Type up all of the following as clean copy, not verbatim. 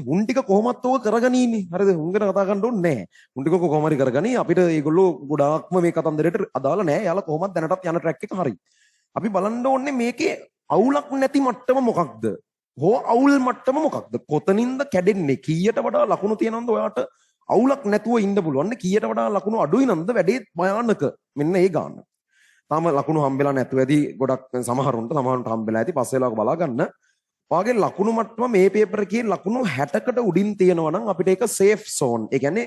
උන් ටික කොහොමත් ඕක කරගනීනේ. හරිද? උන් ගැන කතා කරන්න ඕනේ නැහැ. උන් ටික කොහොම හරි කරගනී. අපිට ඒගොල්ලෝ ගොඩාක්ම මේ කතන්දරයට අදාළ නැහැ. යාලා කොහොමත් දැනටත් යන ට්‍රැක් එක හරි. අපි බලන්න ඕනේ මේකේ අවුලක් නැති මට්ටම මොකක්ද? හෝ අවුල් මට්ටම මොකක්ද? කොතනින්ද කැඩෙන්නේ? කීයට වඩා ලකුණු තියෙනවද ඔයාට අවුලක් නැතුව ඉන්න පුළුවන්? කීයට වඩා ලකුණු අඩුයි නන්ද වැඩේ භයානක? මෙන්න ඒ ගාන. තාම ලකුණු හම්බෙලා නැතුව ඇති ගොඩක් සමහරුන්ට හම්බෙලා ඇති. පස්සේ වෙලාවක බලා ගන්න. වාගේ ලකුණු මට්ටම මේ පේපර් එකේ ලකුණු 60කට උඩින් තියෙනවා නම් අපිට ඒක සේෆ් සෝන්. ඒ කියන්නේ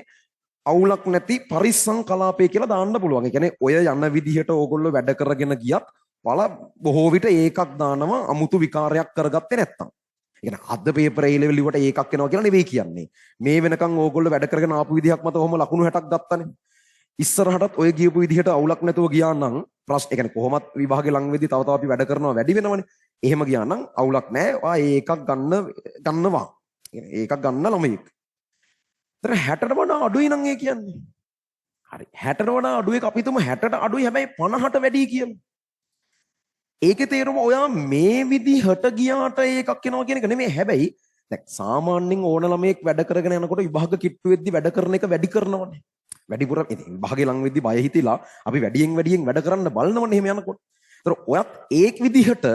අවුලක් නැති පරිස්සම් කලාපය කියලා දාන්න පුළුවන්. ඒ කියන්නේ ඔය යන විදිහට ඕගොල්ලෝ වැඩ කරගෙන ගියත් බල බොහෝ විට ඒකක් දානවා අමුතු විකාරයක් කරගත්තේ නැත්තම්. ඒ කියන්නේ අද පේපර් A level ඉවට ඒකක් එනවා කියලා නෙවෙයි කියන්නේ. මේ වෙනකන් ඕගොල්ලෝ වැඩ කරගෙන ආපු විදිහක් මත ඔහොම ලකුණු 60ක් ගත්තනේ. ඉස්සරහටත් ඔය ගියපු විදිහට අවුලක් නැතුව ගියා නම් ප්‍රශ්න ඒ කියන්නේ කොහොමත් විභාගේ ලඟ වෙද්දි තව අපි වැඩ කරනවා වැඩි වෙනවනේ. එහෙම ගියා නම් අවුලක් නැහැ. ඔයා ඒකක් ගන්නවා. ඒකක් ගන්න ළමයෙක්. ඒතර 60ට වඩා අඩුයි නම් ඒ කියන්නේ. හරි. 60ට වඩා අඩු එක අපි තුමු 60ට අඩුයි හැබැයි 50ට වැඩි කියලා. ඒකේ තේරුම ඔයා මේ විදිහට ගියාට ඒකක් එනවා කියන එක නෙමෙයි. හැබැයි දැන් සාමාන්‍යයෙන් ඕන ළමයෙක් වැඩ කරගෙන යනකොට විභාග කිට්ටු වෙද්දි වැඩ කරන එක වැඩි කරනවනේ. වැඩිපුර ඉතින් විභාගේ ලඟ වෙද්දි බය හිතිලා අපි වැඩියෙන් වැඩ කරන්න බලනවනේ එහෙම යනකොට. ඒතර ඔයත් ඒක විදිහට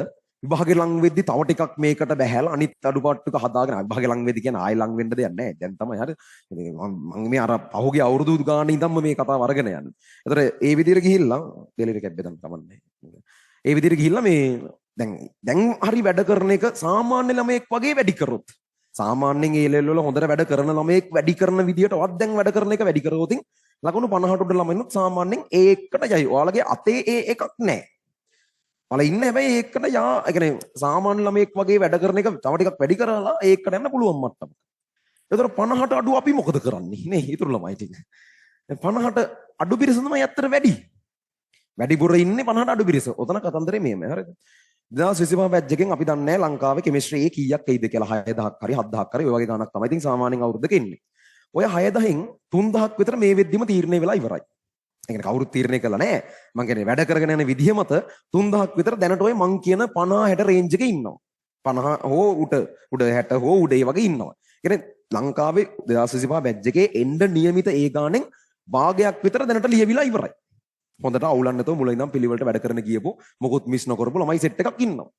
විභාගේ ලඟ වෙද්දි තව ටිකක් මේකට බැහැලා අනිත් අඩුපාඩු ටික හදාගෙන විභාගේ ලඟ වෙද්දි කියන්නේ ආයෙ ලඟ වෙන්න දෙයක් නැහැ. දැන් තමයි හරි. ඉතින් මම මේ අර පහුගිය අවුරුදු ගානේ ඉඳන්ම මේ කතාව අරගෙන යන්නේ. ඒතර ඒ විදිහට ගිහිල්ලා දෙලිර කැබ්බෙන් තමන්නේ. ඒ විදිහට ගිහිල්ලා මේ දැන් හරි වැඩ කරන එක සාමාන්‍ය ළමයෙක් වගේ වැඩි කරොත් සාමාන්‍යයෙන් ඒ ලෙවල් වල හොඳට වැඩ කරන ළමයෙක් වැඩි කරන විදිහටවත් දැන් වැඩ කරන එක වැඩි කරගොතින් ලකුණු 50ට උඩ ළමයිනුත් සාමාන්‍යයෙන් ඒකට යයි. ඔයාලගේ අතේ ඒ එකක් නැහැ. ඔයාලා ඉන්න හැබැයි ඒකට ඒ කියන්නේ සාමාන්‍ය ළමයෙක් වගේ වැඩ කරන එක තව ටිකක් වැඩි කරලා ඒකට යන්න පුළුවන් මට්ටමක. ඒතර 50ට අඩු අපි මොකද කරන්නේ නේ? ඊටු ළමයි ටික. 50ට අඩු පිරිස තමයි ඇත්තට වැඩි. වැඩිපුර ඉන්නේ 50ට අඩු පිරිස. ඔතන කතන්දරේ මෙහෙම හරිද? 2025 බැච් එකෙන් අපි දන්නේ නැහැ ලංකාවේ කෙමිස්ට්‍රි ඒ කීයක් එයිද කියලා 6000ක් හරි 7000ක් හරි ඔය වගේ ගණනක් තමයි. ඉතින් සාමාන්‍යයෙන් අවුරුද්දක එන්නේ. ඔය 6000න් 3000ක් විතර මේ වෙද්දිම තීරණය වෙලා ඉවරයි. ඒ කියන්නේ කවුරුත් තීරණය කළා නැහැ. මං කියන්නේ වැඩ කරගෙන යන විදිහ මත 3000ක් විතර දැනට ඔය මං කියන 50 60 රේන්ජ් එකේ ඉන්නවා. 50 හෝ උඩ 60 හෝ උඩ ඒ වගේ ඉන්නවා. ඒ කියන්නේ ලංකාවේ 2025 බැච් එකේ එන්න නියමිත ඒ ගාණෙන් භාගයක් විතර දැනට ලියවිලා ඉවරයි. හොඳට අවුලක් නැතුව මුලින් ඉඳන් පිළිවෙලට වැඩ කරන ගියපු මොකොත් මිස් නොකරපු ළමයි සෙට් එකක් ඉන්නවා.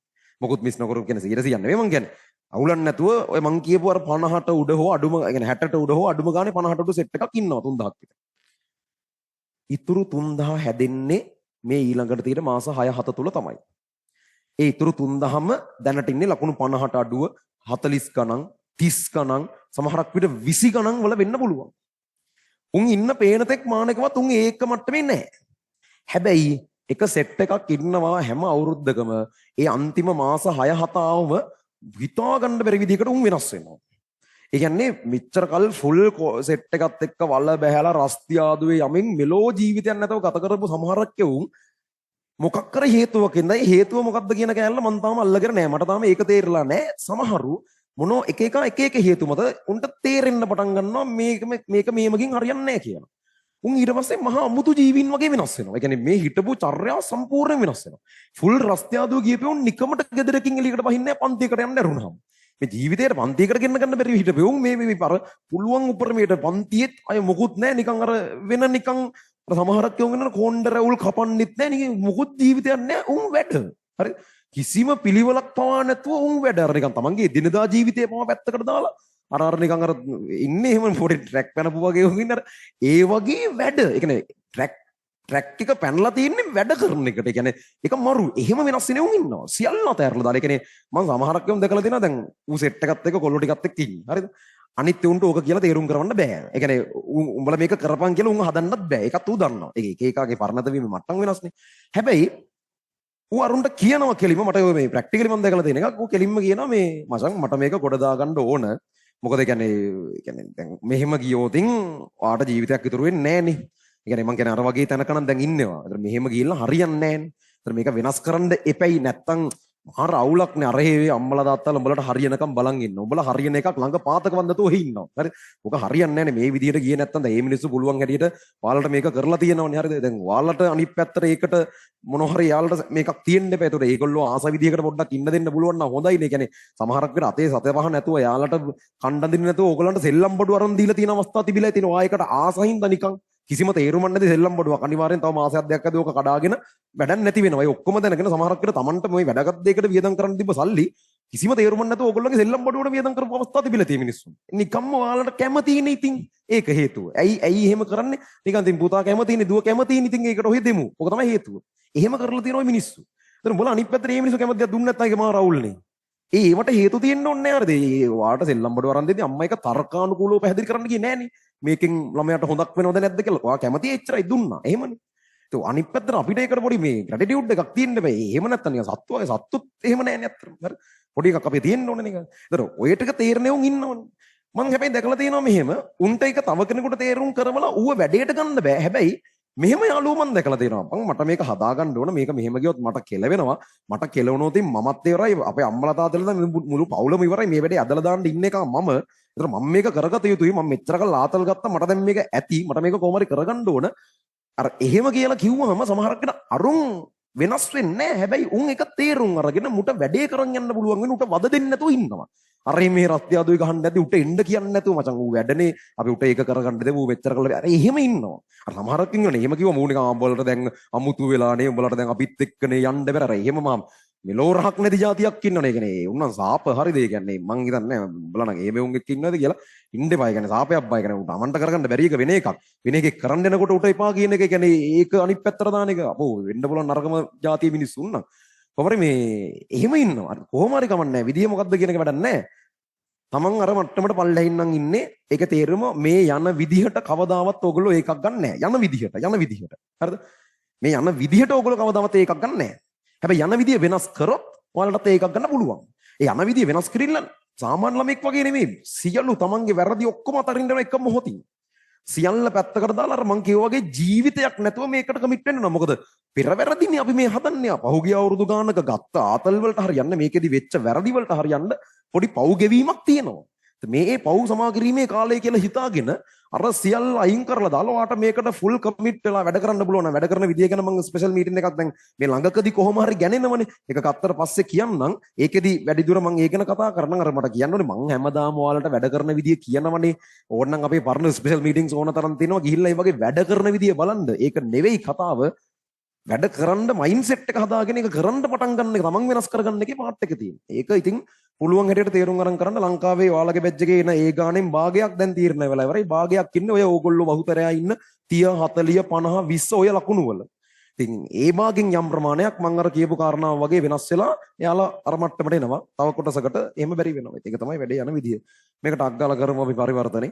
මොකොත් මිස් නොකරපු කියන 100 නෙවෙයි මං කියන්නේ. අවුලක් නැතුව ඔය මං කියපු අර 50ට උඩ හෝ අඩුම يعني 60ට උඩ හෝ අඩුම ගානේ 50ට උඩ සෙට් එකක් ඉන්නවා 3000ක් විතර. ඉතුරු 3000 හැදෙන්නේ මේ ඊළඟට තියෙන මාස 6 7 තුල තමයි. ඒ ඉතුරු 3000ම දැනට ඉන්නේ ලකුණු 50ට අඩුව 40 ගණන් 30 ගණන් සමහරක් විට 20 ගණන් වල වෙන්න පුළුවන්. උන් ඉන්න පේන තෙක් මානකවත් උන් ඒක මට්ටමේ නැහැ. හැබැයි එක සෙට් එකක් ඉන්නවා හැම අවුරුද්දකම ඒ අන්තිම මාස 6 7 ආවම හිතා ගන්න බැරි විදිහකට උන් වෙනස් වෙනවා. ඒ කියන්නේ මෙච්චර කල් ෆුල් සෙට් එකත් එක්ක වල බැහැලා රස්ති ආදුවේ යමින් මෙලෝ ජීවිතයක් නැතව ගත කරපු සමහරක් යවුන් මොකක් කර හේතුවකින්ද ඒ හේතුව මොකක්ද කියන කෑල්ල මම තාම අල්ලගෙන නැහැ. මට තාම ඒක තේරෙලා නැහැ. සමහරු මොනෝ එක එක හේතු මත උන්ට තේරෙන්න පටන් ගන්නවා මේක මේමකින් හරියන්නේ නැහැ කියලා. උන් ඊට පස්සේ මහා අමුතු ජීවීන් වගේ වෙනස් වෙනවා. ඒ කියන්නේ මේ හිටපු චර්යාව සම්පූර්ණයෙන් වෙනස් වෙනවා. ෆුල් රස්තියාදුව ගියපෙවුන් නිකමට ගෙදරකින් එළියකට බහින්නේ පන්තියකට යන්න ඇරුණාම. මේ ජීවිතේට පන්තියකට ගෙන්න ගන්න බැරි හිටපෙවුන් මේ අර පුළුවන් උපරිමයට පන්තියෙත් අය මොකුත් නැහැ නිකන් අර වෙන නිකන් සමහරක් යෝන් වෙන කොණ්ඩ රැවුල් කපන්නෙත් නැහැ නිකන් මොකුත් ජීවිතයක් නැහැ උන් වැඩ. හරි කිසිම පිළිවෙලක් පවා නැතුව උන් වැඩ අර නිකන් තමන්ගේ දිනදා ජීවිතේ පවා පැත්තකට දාලා අර නිකන් අර ඉන්නේ එහෙම පොඩි ට්‍රැක් පැනපු වගේ වගේ ඉන්න අර ඒ වගේ වැඩ. ඒ කියන්නේ ට්‍රැක් එක පැනලා තියෙන්නේ වැඩ කරන එකට. ඒ කියන්නේ ඒක මරු. එහෙම වෙනස් වෙන උන් ඉන්නවා. සියල්ල අතහැරලා දාලා. ඒ කියන්නේ මම සමහරක් යම් දැකලා තියෙනවා දැන් ඌ සෙට් එකත් එක්ක කොල්ලෝ ටිකත් එක්ක ඉන්නේ. හරිද? අනිත් උන්ට ඕක කියලා තේරුම් කරවන්න බෑ. ඒ කියන්නේ උඹලා මේක කරපන් කියලා උන් හදන්නත් බෑ. ඒකත් ඌ දන්නවා. ඒක එක එකාගේ පරණත වීම මට්ටම් වෙනස්නේ. හැබැයි ඌ අරුන්ට කියනවා කෙලිම මට මේ ප්‍රැක්ටිකලි මම දැකලා තියෙන එකක්. ඌ කෙලින්ම කියනවා මේ මචං මට මේක ගොඩ දාගන්න ඕන. මොකද ඒ කියන්නේ දැන් මෙහෙම ගියොතින් ඔයාට ජීවිතයක් ඉතුරු වෙන්නේ නැහනේ. ඒ කියන්නේ මං කියන්නේ අර වගේ තැනක නම් දැන් ඉන්නවා. ඒතර මෙහෙම ගිහිල්ලා හරියන්නේ නැහනේ. ඒතර මේක වෙනස් කරන්න එපැයි නැත්තම් මාර අවුලක් නේ. අර හේ අම්මලා තාත්තලා උඹලට හරියනකම් බලන් ඉන්න. උඹලා හරියන එකක් ළඟ පාතක වන්දතෝ ඔහි ඉන්නවා. හරි. ඔක හරියන්නේ නැහැ නේ. මේ විදිහට ගියේ නැත්තම් දැන් මේ මිනිස්සු පුළුවන් හැටියට ඔයාලට මේක කරලා තියෙනවනේ. හරිද? දැන් ඔයාලට අනිත් පැත්තට ඒකට මොන හරි යාලට මේකක් තියෙන්න එපා. ඒතකොට ඒගොල්ලෝ ආස විදිහකට පොඩ්ඩක් ඉන්න දෙන්න පුළුවන් නම් හොඳයිනේ. කියන්නේ සමහරක් වෙලාවට අතේ සතේ පහ නැතුව යාලට කණ්ඩ දින්න නැතුව ඕගලන්ට සෙල්ලම් බඩු අරන් දීලා තියෙන අවස්ථා තිබිලා තියෙනවා. ආයකට ආසින්ද නිකන් කිසිම තේරුමක් නැති සෙල්ලම් බඩුවක් අනිවාර්යෙන් තව මාසයක් දෙකක් ඇද්දී ඕක කඩාගෙන වැඩක් නැති වෙනවා. ඒ ඔක්කොම දැනගෙන සමහරක් වෙලාවට Tamanට මේ වැඩගත් දෙයකට වියදම් කරන්න තිබ්බ සල්ලි කිසිම තේරුමක් නැතුව ඕගොල්ලෝගේ සෙල්ලම් බඩුවට වියදම් කරපු අවස්ථා තිබිලා තියෙන මිනිස්සු. නිකම්ම ඔයාලට කැමතිනේ ඉතින් ඒක හේතුව. ඇයි එහෙම කරන්නේ? නිකන් ඉතින් පුතා කැමතිනේ දුව කැමතිනේ ඉතින් ඒකට ඔහෙ දෙමු. ඔක තමයි හේතුව. එහෙම කරලා තියෙන ඔය මිනිස්සු. ඒතර මොල අනිත් පැත්තේ මේ මිනිස්සු කැමතියක් දුන්නේ නැත්නම් ඒක මාර අවුල්නේ. ඒවට හේතු තියෙන්න ඕනේ නෑ. ඒ වාට සෙල්ලම් බඩුව අරන් දෙන්නේ අම්මා එක තර්කානුකූලව පැහැදිලි කරන්න ගියේ නෑනේ. මේකෙන් ළමයාට හොඳක් වෙනවද නැද්ද කියලා. ඔයා කැමති එච්චරයි දුන්නා. එහෙමනේ. ඒක අනිත් පැත්තට අපිට ඒකට පොඩි මේ ග්‍රැටිටියුඩ් එකක් තියෙන්න බෑ. එහෙම නැත්තම් නිකන් සත්තුත් එහෙම නෑනේ අත්තර. හරි. පොඩි එකක් අපේ තියෙන්න ඕනේ නිකන්. ඒතර ඔය ටික තේරෙන්නේ උන් ඉන්නවනේ. මං හැබැයි දැකලා තියෙනවා මෙහෙම උන්ට ඒක තව කෙනෙකුට තේරුම් කරවලා ඌව වැඩේට ගන්න බෑ. හැබැයි මෙහෙම යාළුවෝ මං දැකලා තියෙනවා. මට මේක හදාගන්න ඕන. මේක මෙහෙම ගියොත් මට කෙලවෙනවා. මට කෙලවුණොත් මමත් ඉවරයි. අපේ අම්මලා තාත්තලා මුළු පවුලම ඉවරයි. මේ වැඩේ අදලා දාන්න ඉන්න එක මම. ඒතර මම මේක කරගත යුතුයි. මම මෙච්චර කල් ආතල් ගත්තා. මට දැන් මේක ඇති. මට මේක කොහොම හරි කරගන්න ඕන. අර එහෙම කියලා කිව්වම සමහරක් වෙන අරුන් වෙනස් වෙන්නේ නැහැ. හැබැයි උන් එක තේරුම් අරගෙන මුට වැඩේ කරන් යන්න පුළුවන් වෙන උට වද දෙන්න නැතුව ඉන්නවා. අර මේ රස්තිය අදුයි ගහන්න නැති උට එන්න කියන්නේ නැතුව මචං ඌ වැඩනේ අපි උට ඒක කරගන්න දෙමු ඌ මෙච්චර කළා. අර එහෙම ඉන්නවා. අර සමහරක් ඉන්නවනේ. එහෙම කිව්වම ඌ නිකන් ආම්බවලට දැන් අමුතු වෙලානේ උඹලට දැන් අපිත් එක්කනේ යන්න බැර. අර එහෙම මම මෙලෝ රහක් නැති જાතියක් ඉන්නවනේ. ඒ කියන්නේ උන්නම් සාප හරිද? ඒ කියන්නේ මං හිතන්නේ උඹලා නම් එහෙම උන් එක්ක ඉන්නවද කියලා ඉන්න එපා. ඒ කියන්නේ සාපයක් බය කියන්නේ උට අමන්ට කරගන්න බැරි එක වෙන එකක්. වෙන එකක් කරන්න එනකොට උට එපා කියන එක. ඒ කියන්නේ ඒක අනිත් පැත්තට දාන එක. අපෝ වෙන්න බලන නරකම જાතිය මිනිස්සුන් නම්. කොහොමද මේ එහෙම ඉන්නවා. කොහොම හරි කමන්නේ විදිය මොකද්ද කියන එක වැඩක් නැහැ. තමන් අර මට්ටමට පල්ලෙහින්නම් ඉන්නේ. ඒක තේරුම මේ යන විදිහට කවදාවත් ඕගොල්ලෝ ඒකක් ගන්න නැහැ. යන විදිහට. හරිද? මේ යන විදිහට ඕගොල්ලෝ කවදාවත් ඒකක් ගන්න නැහැ. හැබැයි යන විදිය වෙනස් කරොත් ඔයාලට ඒකක් ගන්න පුළුවන්. ඒ යන විදිය වෙනස් කිරිල්ල සාමාන්‍ය ළමෙක් වගේ නෙමෙයි. සියලු තමන්ගේ වැරදි ඔක්කොම අතරින් යන එක මොහොතින්. සියල්ල පැත්තකට දාලා අර මං කියෝ වගේ ජීවිතයක් නැතුව මේකට කමිට් වෙන්න ඕන. මොකද පෙර වැරදිනේ අපි මේ හදන්නේ. පහුගිය අවුරුදු ගානක ගත්ත ආතල් වලට හරියන්න මේකෙදි වෙච්ච වැරදි වලට හරියන්න පොඩි පව් ගෙවීමක් තියෙනවා. මේ පව් සමා කිරීමේ කාලය කියලා හිතාගෙන අර සියල්ල අයින් කරලා දාලා ඔයාට මේකට ෆුල් කමිට් වෙලා වැඩ කරන්න පුළුවන්. වැඩ කරන විදිය ගැන මම ස්පෙෂල් මීටින් එකක් දැන් මේ ළඟකදී කොහොම හරි ගැනෙනවනේ. ඒක ගත්තට පස්සේ කියන්නම්. ඒකෙදි වැඩි දුර මම ඒ ගැන කතා කරනම් අර මට කියන්න ඕනේ මං හැමදාම ඔයාලට වැඩ කරන විදිය කියනවනේ. ඕනනම් අපේ පරණ ස්පෙෂල් මීටින්ස් ඕන තරම් තියෙනවා. ගිහිල්ලා ඒ වගේ වැඩ කරන විදිය බලන්න. ඒක නෙවෙයි කතාව. වැඩ කරන්න මයින්ඩ්සෙට් එක හදාගෙන ඒක කරන්න පටන් ගන්න එක තමන් වෙනස් කරගන්න එකේ පාර්ට් එක තියෙනවා. ඒක ඉතින් පුළුවන් හැටියට තේරුම් අරන් කරන්න ලංකාවේ ඔයාලගේ බැච් එකේ එන ඒ ගානෙන් භාගයක් දැන් තීරණය වෙලා ඉවරයි. භාගයක් ඉන්නේ ඔය ඕගොල්ලෝ බහුතරයා ඉන්න 30 40 50 20 ඔය ලකුණු වල. ඉතින් ඒ භාගෙන් යම් ප්‍රමාණයක් මම අර කියපු කාරණාව වගේ වෙනස් වෙලා එයාලා අර මට්ටමට එනවා. තව කොටසකට එහෙම බැරි වෙනවා. ඒක තමයි වැඩේ යන විදිය. මේකට අග්ගාලා කරමු අපි පරිවර්තනේ.